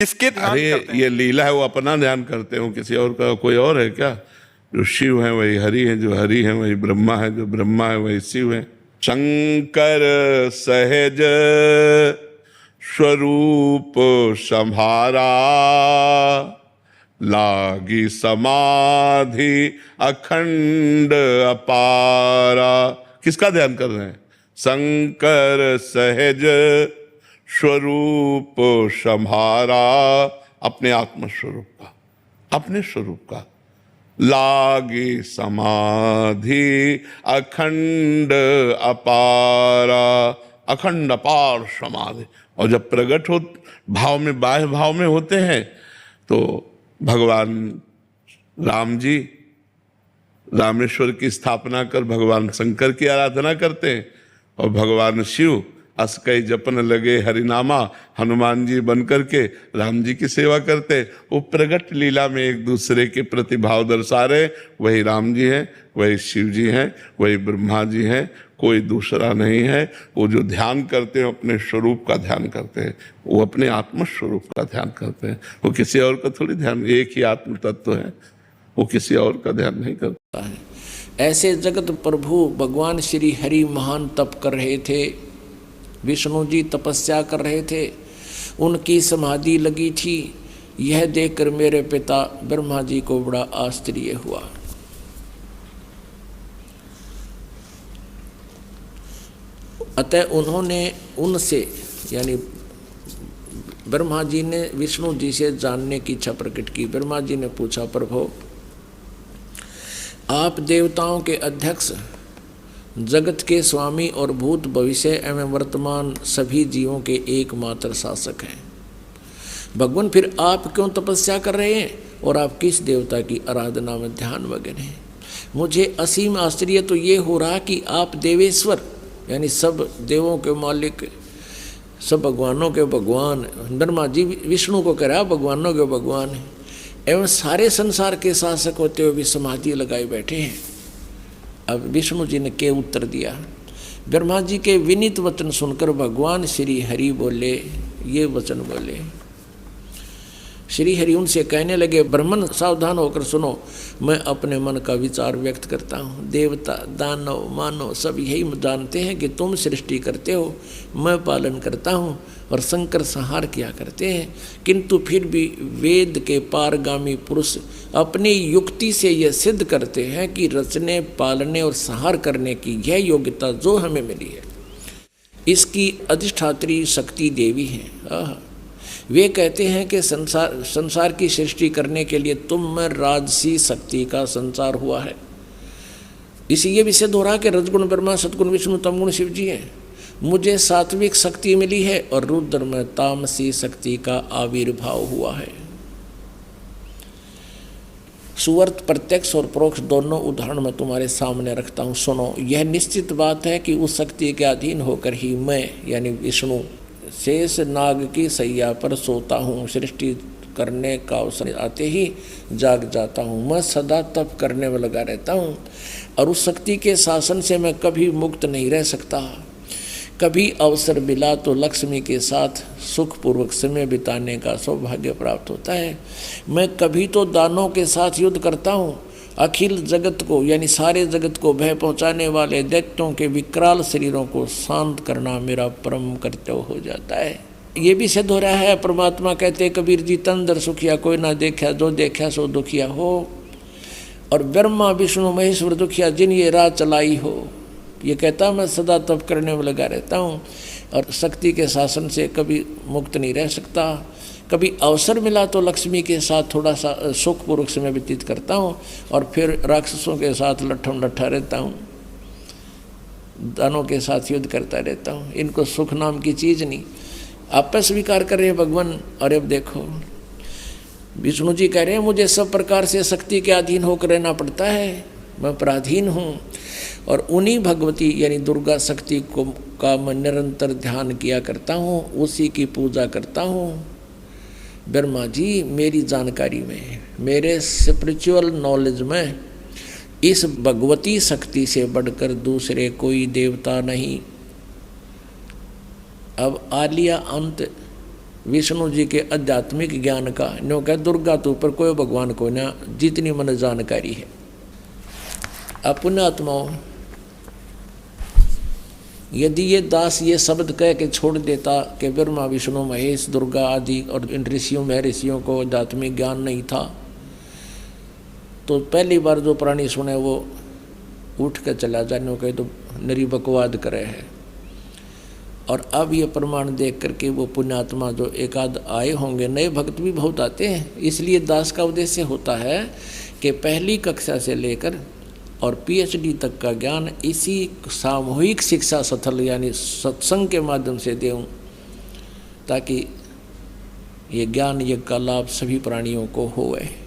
किसके ध्यान अरे करते हैं? ये लीला है, वो अपना ध्यान करते हो, किसी और का कोई और है क्या? जो शिव है वही हरि है, जो हरि है वही ब्रह्मा है, जो ब्रह्मा है वही शिव है। शंकर सहज स्वरूप संहारा, लागी समाधि अखंड अपारा। किसका ध्यान कर रहे हैं? शंकर सहज स्वरूप संहारा, अपने आत्म स्वरूप का, अपने स्वरूप का। लागी समाधि अखंड अपारा, अखंड अपार समाधि। और जब प्रकट हो भाव में, बाह्य भाव में होते हैं, तो भगवान राम जी रामेश्वर की स्थापना कर भगवान शंकर की आराधना करते हैं, और भगवान शिव अस कई जपन लगे हरिनामा, हनुमान जी बन करके राम जी की सेवा करते। वो प्रगट लीला में एक दूसरे के प्रति भाव दर्शा रहे। वही राम जी हैं, वही शिव जी हैं, वही ब्रह्मा जी हैं, कोई दूसरा नहीं है। वो जो ध्यान करते हैं अपने स्वरूप का ध्यान करते हैं, वो अपने आत्म स्वरूप का ध्यान करते हैं। वो किसी और का थोड़ी ध्यान, एक ही आत्म तत्व है, वो किसी और का ध्यान नहीं करता है। ऐसे जगत प्रभु भगवान श्री हरि महान तप कर रहे थे, विष्णु जी तपस्या कर रहे थे, उनकी समाधि लगी थी। यह देखकर मेरे पिता ब्रह्मा जी को बड़ा आश्चर्य हुआ। अतः उन्होंने उनसे, यानी ब्रह्मा जी ने विष्णु जी से जानने की इच्छा प्रकट की। ब्रह्मा जी ने पूछा, प्रभु आप देवताओं के अध्यक्ष, जगत के स्वामी और भूत भविष्य एवं वर्तमान सभी जीवों के एकमात्र शासक हैं। भगवान फिर आप क्यों तपस्या कर रहे हैं और आप किस देवता की आराधना में ध्यान मग्न हैं? मुझे असीम आश्चर्य तो ये हो रहा कि आप देवेश्वर, यानी सब देवों के मालिक, सब भगवानों के भगवान, ब्रह्मा जी विष्णु को कह रहा भगवानों के भगवान है, एवं सारे संसार के शासक होते हुए भी समाधि लगाए बैठे हैं। अब विष्णु जी ने क्या उत्तर दिया? ब्रह्मा जी के विनीत वचन सुनकर भगवान श्री हरि बोले, ये वचन बोले। श्री हरि उनसे कहने लगे, ब्राह्मण सावधान होकर सुनो, मैं अपने मन का विचार व्यक्त करता हूँ। देवता, दानव, मानव सब यही जानते हैं कि तुम सृष्टि करते हो, मैं पालन करता हूँ, और शंकर संहार किया करते हैं। किंतु फिर भी वेद के पारगामी पुरुष अपनी युक्ति से यह सिद्ध करते हैं कि रचने, पालने और संहार करने की यह योग्यता जो हमें मिली है, इसकी अधिष्ठात्री शक्ति देवी है। वे कहते हैं कि संसार की सृष्टि करने के लिए तुम में राजसी शक्ति का संचार हुआ है। इसी ये भी सिद्ध हो रहा कि रजगुण ब्रह्मा, सतगुण विष्णु, तमगुण शिव जी हैं। मुझे सात्विक शक्ति मिली है और रुद्र में तामसी शक्ति का आविर्भाव हुआ है। सुवर्त प्रत्यक्ष और परोक्ष दोनों उदाहरण मैं तुम्हारे सामने रखता हूँ, सुनो। यह निश्चित बात है कि उस शक्ति के अधीन होकर ही मैं, यानी विष्णु, शेष नाग की सैया पर सोता हूँ। सृष्टि करने का अवसर आते ही जाग जाता हूँ। मैं सदा तप करने में लगा रहता हूँ, और उस शक्ति के शासन से मैं कभी मुक्त नहीं रह सकता। कभी अवसर मिला तो लक्ष्मी के साथ सुखपूर्वक समय बिताने का सौभाग्य प्राप्त होता है। मैं कभी तो दानों के साथ युद्ध करता हूँ। अखिल जगत को, यानी सारे जगत को भय पहुँचाने वाले दैत्यों के विकराल शरीरों को शांत करना मेरा परम कर्तव्य हो जाता है। ये भी सिद्ध हो रहा है, परमात्मा कहते कबीर जी, तंदर सुखिया कोई ना देखा, जो देखा सो दुखिया हो। और ब्रह्मा विष्णु महेश्वर दुखिया, जिन ये राह चलाई हो। ये कहता मैं सदा तप करने में लगा रहता हूँ, और शक्ति के शासन से कभी मुक्त नहीं रह सकता। कभी अवसर मिला तो लक्ष्मी के साथ थोड़ा सा सुखपूर्वक समय व्यतीत करता हूँ, और फिर राक्षसों के साथ लट्ठम लट्ठा रहता हूँ, दानों के साथ युद्ध करता रहता हूँ। इनको सुख नाम की चीज़ नहीं, आपस स्वीकार कर रहे हैं भगवान। और अब देखो विष्णु जी कह रहे हैं, मुझे सब प्रकार से शक्ति के अधीन होकर रहना पड़ता है, मैं पराधीन हूँ, और उन्हीं भगवती यानी दुर्गा शक्ति को का मैं निरंतर ध्यान किया करता हूँ, उसी की पूजा करता हूँ। ब्रह्मा जी, मेरी जानकारी में, मेरे स्पिरिचुअल नॉलेज में इस भगवती शक्ति से बढ़कर दूसरे कोई देवता नहीं। अब आ लिया अंत विष्णु जी के आध्यात्मिक ज्ञान का, न्यों कह दुर्गा तो ऊपर कोई भगवान को ना, जितनी मन जानकारी है। अपने आत्माओं, यदि ये दास ये शब्द कह के छोड़ देता कि ब्रह्मा विष्णु महेश दुर्गा आदि और इन ऋषियों महर्षियों को आध्यात्मिक ज्ञान नहीं था, तो पहली बार जो प्राणी सुने वो उठ कर चला जाने कहे तो नरी बकवाद करे है। और अब ये प्रमाण देख करके वो पुण्यात्मा जो एकाध आए होंगे, नए भक्त भी बहुत आते हैं, इसलिए दास का उद्देश्य होता है कि पहली कक्षा से लेकर और पीएचडी तक का ज्ञान इसी सामूहिक शिक्षा स्थल यानी सत्संग के माध्यम से दूं, ताकि ये ज्ञान यज्ञ का लाभ सभी प्राणियों को होवे।